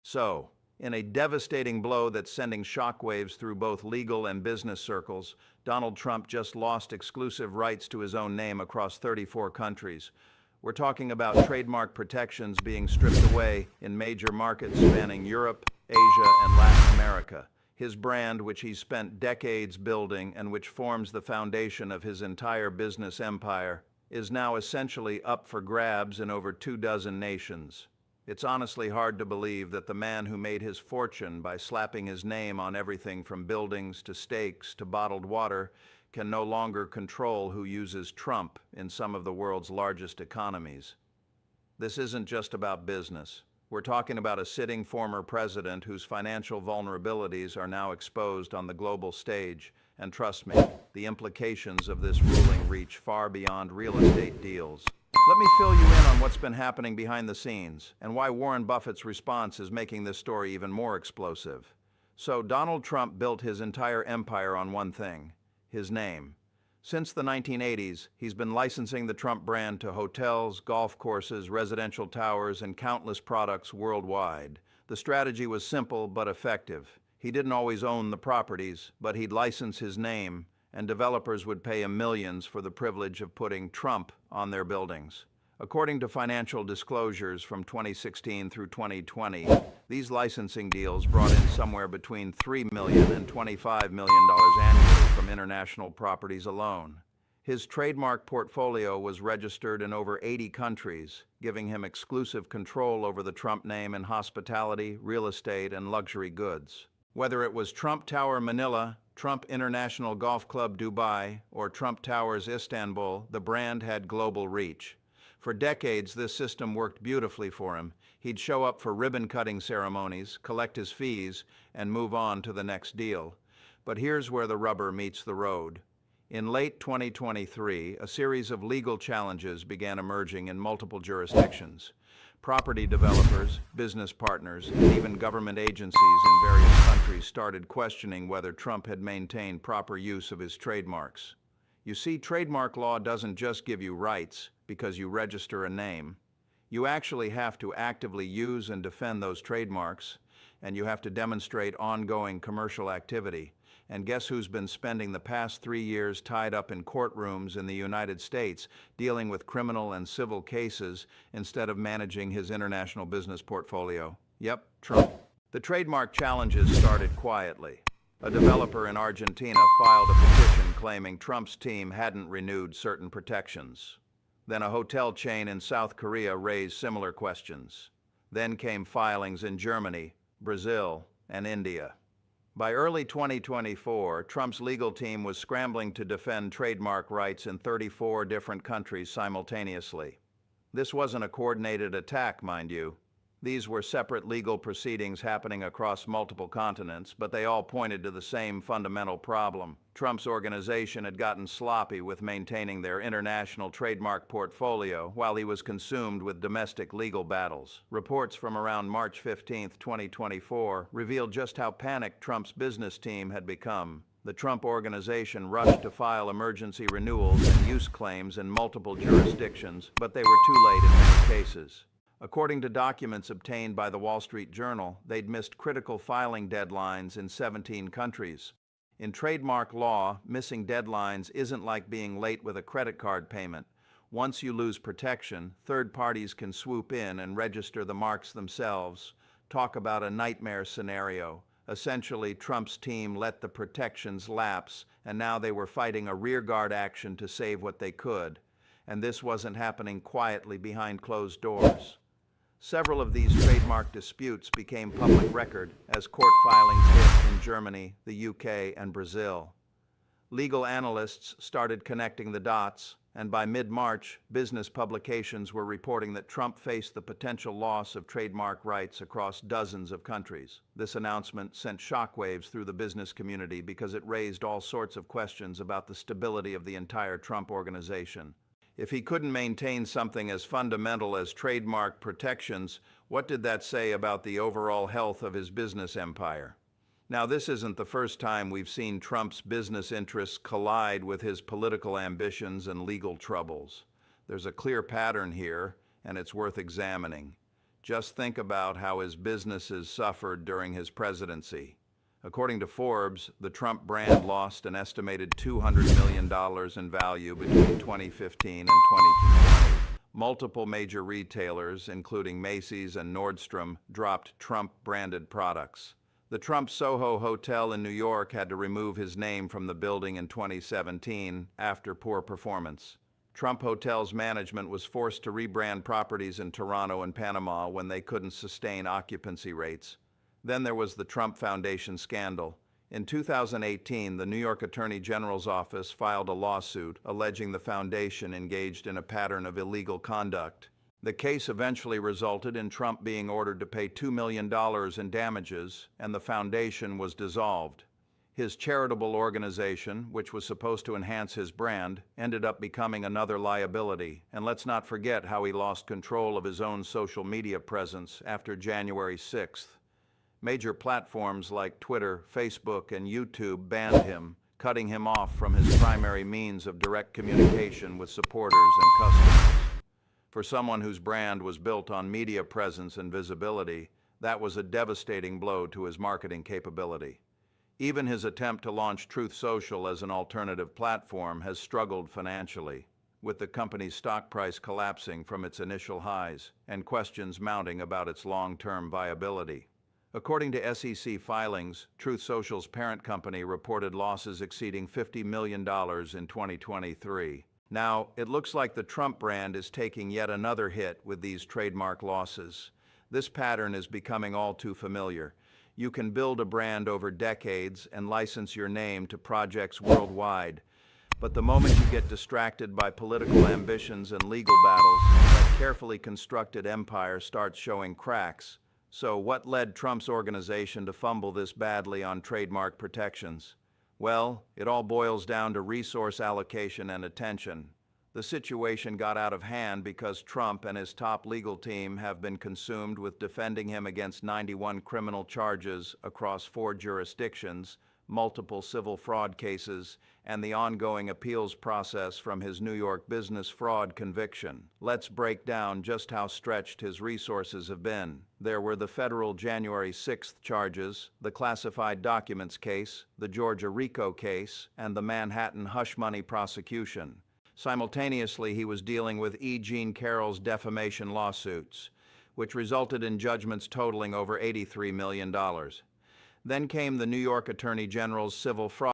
So, in a devastating blow that's sending shockwaves through both legal and business circles, Donald Trump just lost exclusive rights to his own name across 34 countries. We're talking about trademark protections being stripped away in major markets spanning Europe, Asia, and Latin America. His brand, which he's spent decades building and which forms the foundation of his entire business empire, is now essentially up for grabs in over 24 nations. It's honestly hard to believe that the man who made his fortune by slapping his name on everything from buildings to steaks to bottled water can no longer control who uses Trump in some of the world's largest economies. This isn't just about business. We're talking about a sitting former president whose financial vulnerabilities are now exposed on the global stage. And trust me, the implications of this ruling reach far beyond real estate deals. Let me fill you in on what's been happening behind the scenes and why Warren Buffett's response is making this story even more explosive. So, Donald Trump built his entire empire on one thing: his name. Since the 1980s, he's been licensing the Trump brand to hotels, golf courses, residential towers, and countless products worldwide. The strategy was simple but effective. He didn't always own the properties, but he'd license his name, and developers would pay him millions for the privilege of putting Trump on their buildings. According to financial disclosures from 2016 through 2020, these licensing deals brought in somewhere between $3 million and $25 million annually from international properties alone. His trademark portfolio was registered in over 80 countries, giving him exclusive control over the Trump name in hospitality, real estate, and luxury goods. Whether it was Trump Tower Manila, Trump International Golf Club Dubai, or Trump Towers Istanbul, the brand had global reach. For decades, this system worked beautifully for him. He'd show up for ribbon-cutting ceremonies, collect his fees, and move on to the next deal. But here's where the rubber meets the road. In late 2023, a series of legal challenges began emerging in multiple jurisdictions. Property developers, business partners, and even government agencies in various countries started questioning whether Trump had maintained proper use of his trademarks. You see, trademark law doesn't just give you rights because you register a name. You actually have to actively use and defend those trademarks, and you have to demonstrate ongoing commercial activity. And guess who's been spending the past 3 years tied up in courtrooms in the United States dealing with criminal and civil cases instead of managing his international business portfolio? Yep, Trump. The trademark challenges started quietly. A developer in Argentina filed a petition claiming Trump's team hadn't renewed certain protections. Then a hotel chain in South Korea raised similar questions. Then came filings in Germany, Brazil, and India. By early 2024, Trump's legal team was scrambling to defend trademark rights in 34 different countries simultaneously. This wasn't a coordinated attack, mind you. These were separate legal proceedings happening across multiple continents, but they all pointed to the same fundamental problem. Trump's organization had gotten sloppy with maintaining their international trademark portfolio while he was consumed with domestic legal battles. Reports from around March 15, 2024, revealed just how panicked Trump's business team had become. The Trump organization rushed to file emergency renewals and use claims in multiple jurisdictions, but they were too late in many cases. According to documents obtained by the Wall Street Journal, they'd missed critical filing deadlines in 17 countries. In trademark law, missing deadlines isn't like being late with a credit card payment. Once you lose protection, third parties can swoop in and register the marks themselves. Talk about a nightmare scenario. Essentially, Trump's team let the protections lapse, and now they were fighting a rearguard action to save what they could. And this wasn't happening quietly behind closed doors. Several of these trademark disputes became public record as court filings hit in Germany, the UK, and Brazil. Legal analysts started connecting the dots, and by mid-March, business publications were reporting that Trump faced the potential loss of trademark rights across dozens of countries. This announcement sent shockwaves through the business community because it raised all sorts of questions about the stability of the entire Trump organization. If he couldn't maintain something as fundamental as trademark protections, what did that say about the overall health of his business empire? Now, this isn't the first time we've seen Trump's business interests collide with his political ambitions and legal troubles. There's a clear pattern here, and it's worth examining. Just think about how his businesses suffered during his presidency. According to Forbes, the Trump brand lost an estimated $200 million in value between 2015 and 2020. Multiple major retailers, including Macy's and Nordstrom, dropped Trump-branded products. The Trump Soho Hotel in New York had to remove his name from the building in 2017 after poor performance. Trump Hotel's management was forced to rebrand properties in Toronto and Panama when they couldn't sustain occupancy rates. Then there was the Trump Foundation scandal. In 2018, the New York Attorney General's office filed a lawsuit alleging the foundation engaged in a pattern of illegal conduct. The case eventually resulted in Trump being ordered to pay $2 million in damages, and the foundation was dissolved. His charitable organization, which was supposed to enhance his brand, ended up becoming another liability. And let's not forget how he lost control of his own social media presence after January 6th. Major platforms like Twitter, Facebook, and YouTube banned him, cutting him off from his primary means of direct communication with supporters and customers. For someone whose brand was built on media presence and visibility, that was a devastating blow to his marketing capability. Even his attempt to launch Truth Social as an alternative platform has struggled financially, with the company's stock price collapsing from its initial highs and questions mounting about its long-term viability. According to SEC filings, Truth Social's parent company reported losses exceeding $50 million in 2023. Now, it looks like the Trump brand is taking yet another hit with these trademark losses. This pattern is becoming all too familiar. You can build a brand over decades and license your name to projects worldwide. But the moment you get distracted by political ambitions and legal battles, that carefully constructed empire starts showing cracks. So what led Trump's organization to fumble this badly on trademark protections? Well, it all boils down to resource allocation and attention. The situation got out of hand because Trump and his top legal team have been consumed with defending him against 91 criminal charges across 4 jurisdictions, multiple civil fraud cases, and the ongoing appeals process from his New York business fraud conviction. Let's break down just how stretched his resources have been. There were the federal January 6th charges, the classified documents case, the Georgia RICO case, and the Manhattan hush money prosecution. Simultaneously, he was dealing with E. Jean Carroll's defamation lawsuits, which resulted in judgments totaling over $83 million. Then came the New York Attorney General's civil fraud